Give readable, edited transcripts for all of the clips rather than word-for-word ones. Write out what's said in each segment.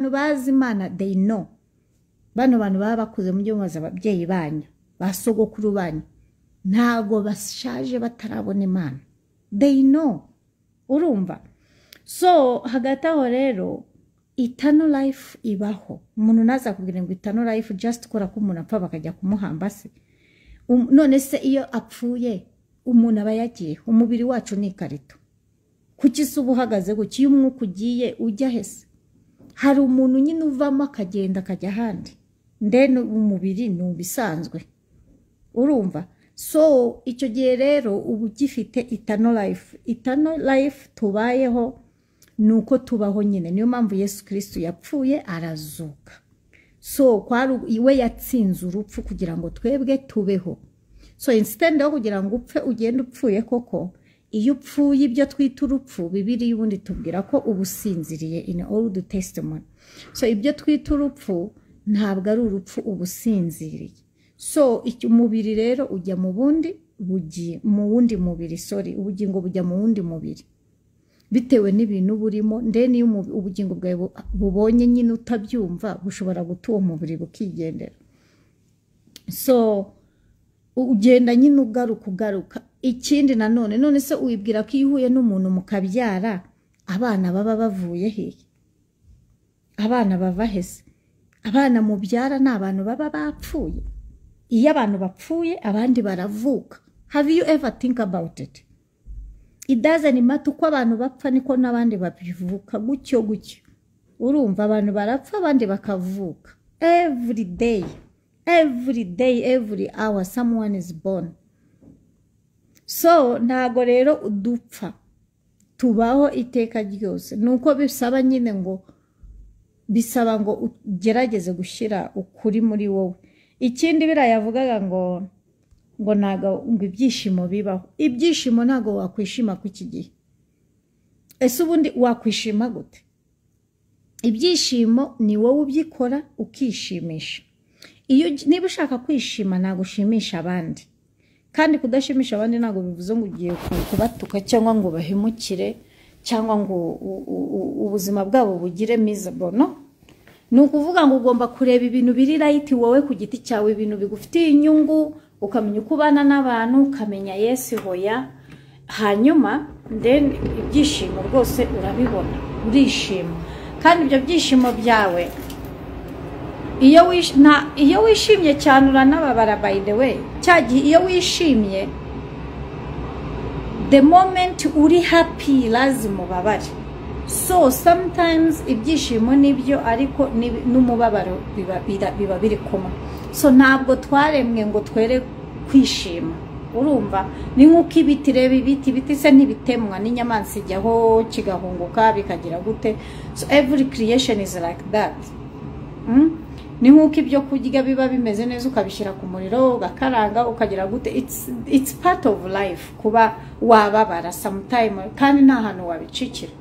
bazi Imana they know. Bano bantu baba bakuze mu byo mubaza ababyeyi banyu basogokuru banyu ntago bashaje batarabona Imana. They know. Urumva? So hagati aho rero eternal life ibaho. Umuntu naza kubwira ngo eternal life just kora ko umuntu apfa bakajya kumuhamba se. None se iyo apfuye umuntu aba yagiye, umubiri wacu ni ikarito. Kuki se ubuhagaze guki umwuka ugiye ujya hese? Hari umuntu nyine uvamo akagenda akajya ahandi. Ndene umubiri ni ubisanzwe. Urumva? So icyo gihe rero ubu gifite eternal life. Eternal life tubayeho nuko tubaho nyine. Niyo mpamvu Yesu Kristo yapfuye arazuka. So kwari iwe yatsinze urupfu kugira ngo twebwe tubeho. So instead yo kugira ngo upfe ugende upfuye koko, iyo upfuye ibyo twita urupfu Bibiliya ubundi tubwira ko ubusinziriye in Old Testament. So ibyo twita urupfu ntabwo ari urupfu ubusinziriye. So umubiri rero ujya mu wundi mubiri, ubugingo bujya mu wundi mubiri bitewe n'ibintu burimo. Ndene iyo ubugingo bwawe bubonye nyine utabyumva bushobora gutuwa umubiri bukigendera. So ugenda nyine ugaruka. Ikindi none se wibwira ko ihuye n'umuntu mukabyara abana baba bavuye he? Abana bava hese? Abana mubyara ni abantu baba bapfuye. Iyo abantu bapfuye abandi baravuka. Have you ever think about it? It doesn't matter uko abantu bapfa niko n'abandi babivuka gutyo. Urumva abantu barapfa abandi bakavuka. Every day, every hour someone is born. So ntago rero udupfa tubaho iteka ryose. Nuko bisaba nyine ngo bisaba ngo ugerageze gushyira ukuri muri wowe. Ikindi birayavugaga ngo nago ngo ibyishimo bibaho. Ibyishimo nago wakwishima ku iki gihe. Ese ubundi wakwishima gute? Ibyishimo ni wowe ubyikora ukishimisha. Iyo niba ushaka kwishima nago ushimisha abandi. Kandi kudashimisha abandi nago bivuze ngo ugiye kubatuka cyangwa ngo bahemukire cyangwa ngo ubuzima bwabo bugire miserable, no? Nukuvuga ngo ugomba kureba ibintu biri right wowe ku giti cyawe, ibintu bigufitiye inyungu, ukamenya uko ubana n'abantu, ukamenya Yesu hoya, hanyuma then ibyishimo rwose urabibona, urishima. Kandi ibyo byishimo byawe iyo wishimye cyane uranababara, by the way. Cyagiye iyo wishimye the moment uri happy lazima ubabare. So sometimes ibyishimo nibyo ariko n'umubabaro biba biri kumwe. So ntabwo twaremwe ngo twere kwishima. Urumva? Ni nkuko ibiti reba ibiti se ntibitemwa n'inyamansi ijyaho kigahunguka bikagira gute. So every creation is like that. Ni nkuko ibyo kurya biba bimeze neza ukabishyira ku muriro ugakaranga ukagira gute. It's part of life kuba wababara sometime kandi nta hantu wabicikira.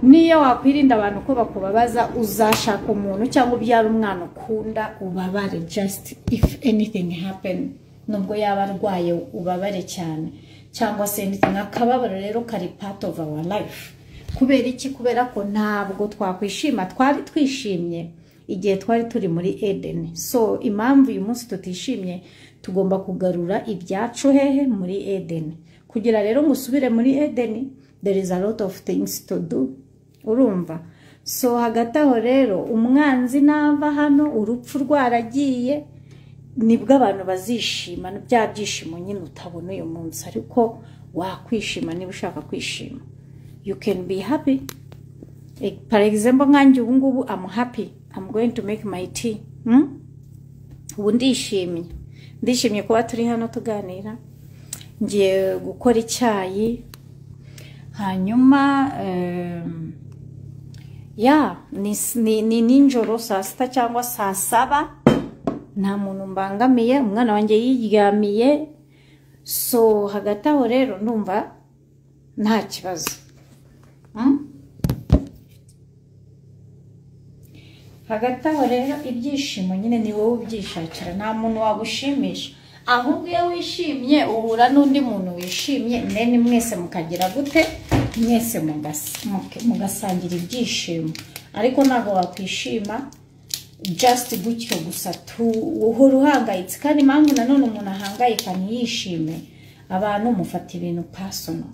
Niyo wakwirinda abantu ko bakubabaza uzashaka umuntu cyangwa ubyara umwana ukunda ubabare just if anything happen. Nubwo yaba arwaye ubabare cyane cyangwa se anything. Akababaro rero kari part of our life. Kubera iki? Kubera ko ntabwo twakwishima. Twari twishimye igihe twari turi muri Eden. So impamvu uyu munsi tutishimye tugomba kugarura ibyacu hehe muri Eden. Kugira rero musubire muri Eden, there is a lot of things to do. Urumva? So hagati aho rero umwanzi nava hano, urupfu rwaragiye, nibwo abantu bazishima. Bya byishimo nyine utabona uyu munsi, ariko wakwishima niba ushaka kwishima. You can be happy. For example, nkanjye ubu ngubu I'm happy. I'm going to make my tea. Ubu ndishimye kuba turi hano tuganira. Ngiye gukora icyayi. Hanyuma ni ninjoro saa 6 cyangwa saa 7. Nta muntu mbangamiye, umwana wanjye yiryamiye. So hagati aho rero ndumva nta kibazo. Hagati aho rero ibyishimo nyine ni wowe ubyishakira, nta muntu wagushimisha. Ahubwo iyo wishimye uhura n'undi muntu wishimye, nene mwese mukagira gute, mwese mugasangira ibyishimo. ariko ntabwo wakwishima just gutyo gusa uhora uhangayitse. kandi impamvu nanone umuntu ahangayika ntiyishime, abantu mufata ibintu personal.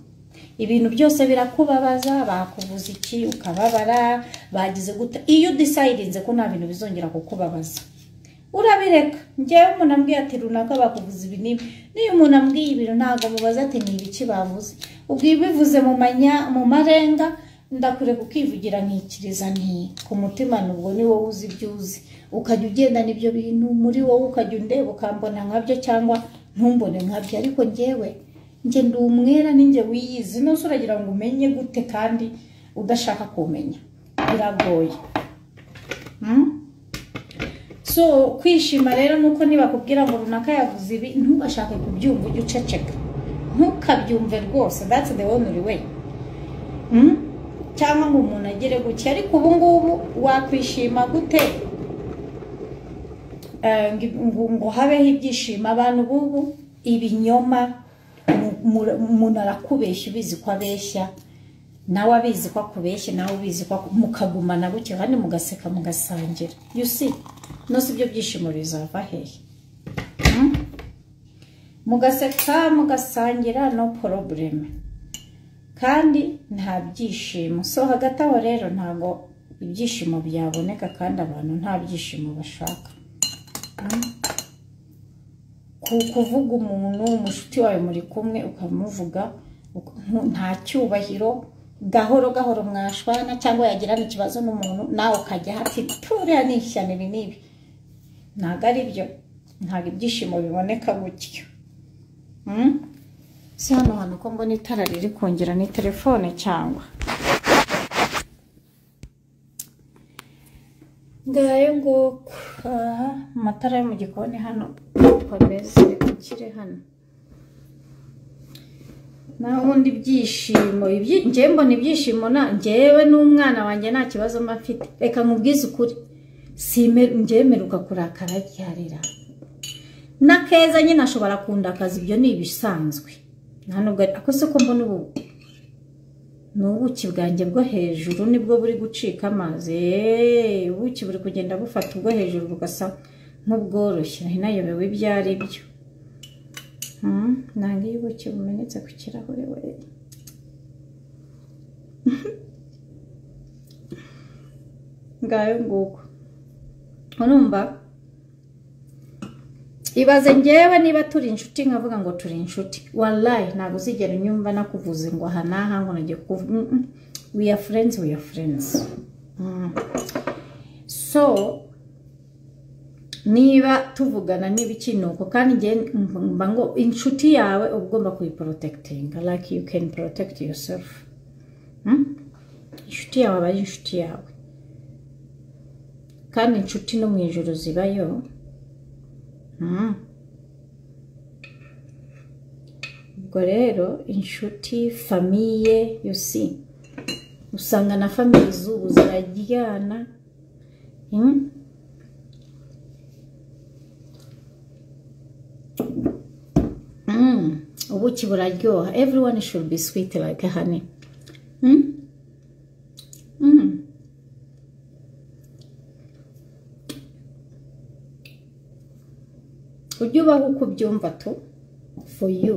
ibintu byose birakubabaza, bakuvuza iki ukababara, bagize gute. iyo decidinze ko nta bintu bizongera kukubabaza urabireka. njyewe umuntu ambwiye ati runaka bakuvuza ibi n'ibi, niyo umuntu ambwiye ibintu ntabwo mubaza ati ni ibiki bavuze. ubwo bivuze mu marenga ndakure kukivugira nkikiriza nti ku mutima nubwo ni wowe uzi ibyo uzi, ukajya ugenda n'ibyo bintu muri wowe, ukajya undeba ukambona nkabyo cyangwa ntumbone nkabyo. ariko njyewe njye ndi umwera, ninjye wiyizi. nose uragira ngo umenye gute kandi udashaka kumenya? biragoye. so kwishima rero nuko niba kubwira ngo runaka yavuze ibi ntugashake kubyumva, ujye uceceka, ntukabyumve rwose. that's the only way. cyangwa ngo umuntu agere gutya. ariko ubu ngubu wakwishima gute ngo habeho ibyishimo? abantu bubu ibinyoma, umuntu arakubeshya ubizi ko abeshya, nawe abizi ko akubeshya, nawe ubizi ko mukagumana gutya kandi mugaseka mugasangira. you see, nose ibyo byishimo bizava hehe? mugaseka mugasangira, no problem, kandi nta byishimo. so hagati aho rero ntabwo ibyishimo byaboneka, kandi abantu nta byishimo bashaka. kuvuga umuntu umushuti wawe muri kumwe ukamuvuga nta cyubahiro, gahoro gahoro mwashwana cyangwa yagirana ikibazo n'umuntu nawe ukajya hati turiya ni ishyano ibi n'ibi. ntabwo ari byo, ntabwo ibyishimo biboneka gutyo. si hano hantu ko mbona itara riri kongera ni telefone cyangwa ngayo ngo amatara yo mu gikoni hano komeze kukire hano. nahundi ibyishimo njye mbona ibyishimo njyewe n'umwana wanjye nta kibazo mba mfite. reka nkubwize ukuri, njyemeruka kurakara ryarira na keza nyine ashobora kundakaza, ibyo ni ibisanzwe. nubwo ako se ko mbona ubu n'ubuki bwanjye bwo hejuru nibwo buri gucika amazi. ubuki buri kugenda bufata ubwo hejuru bugasa nk'ubworoshye, nayobewe ibyo ari byo. nanga iyo ubuki bumenetse ku kirahure we. ngayo nguko urumva. ibaze njyewe niba turi inshuti nkavuga ngo turi inshuti, wallahi ntabwo uzigera unyumva nakuvuze ngo aha n'aha ngo nagiye kuvuga. we are friends. so niba tuvugana n'ibikinuko, kandi njye mba ngo inshuti yawe ugomba kuyiprotectinga like you can protect yourself. inshuti yawe aba ari inshuti yawe, kandi inshuti no mu ijuru zibayo. ubwo rero inshuti, famiye, you see, usanga na famiye z'ubu ziraryana. ubuki buraryoha. everyone should be sweet like honey. ujye ubaho uko ubyumva tu for you.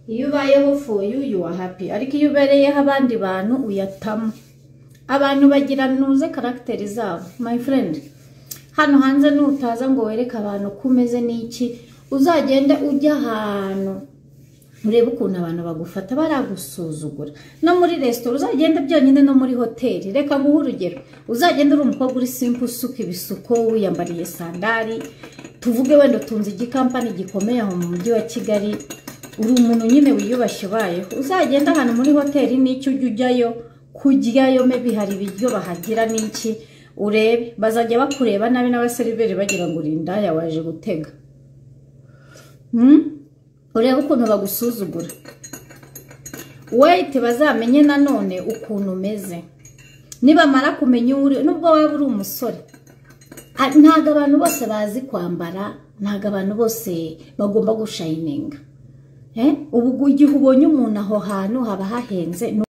iyo ubayeho for you you are happy, ariko iyo ubereyeho abandi bantu uyatamo. abantu bagira nuze karakteri zabo my friend. hano hanze nutaza ngo wereke abantu ko umeze n'iki, uzagende ujya ahantu urebe ukuntu abantu bagufata baragusuzugura. no muri restaurant uzagenda byonyine, no muri hoteli. reka nguhe urugero, uzagenda uri umukobwa uri simple, usuka ibisuko, wiyambariye sandari, tuvuge wenda tunze igikampani gikomeye aho mu mujyi wa Kigali, uri umuntu nyine wiyubashye ubayeho. uzagenda ahantu muri hoteli n'icyo ujyayo kuryayo, maybe hari ibiryo bahagira n'iki, urebe bazajya bakureba nabi n'abaseriveri bagira ngo urindaya waje gutega. urebe ukuntu bagusuzugura. wait bazamenye nanone ukuntu umeze. nibamara kumenya uri, nubwo waba uri umusore, ntago abantu bose bazi kwambara, ntago abantu bose bagomba gushininga. ubu igihe ubonye umuntu aho hantu haba hahenze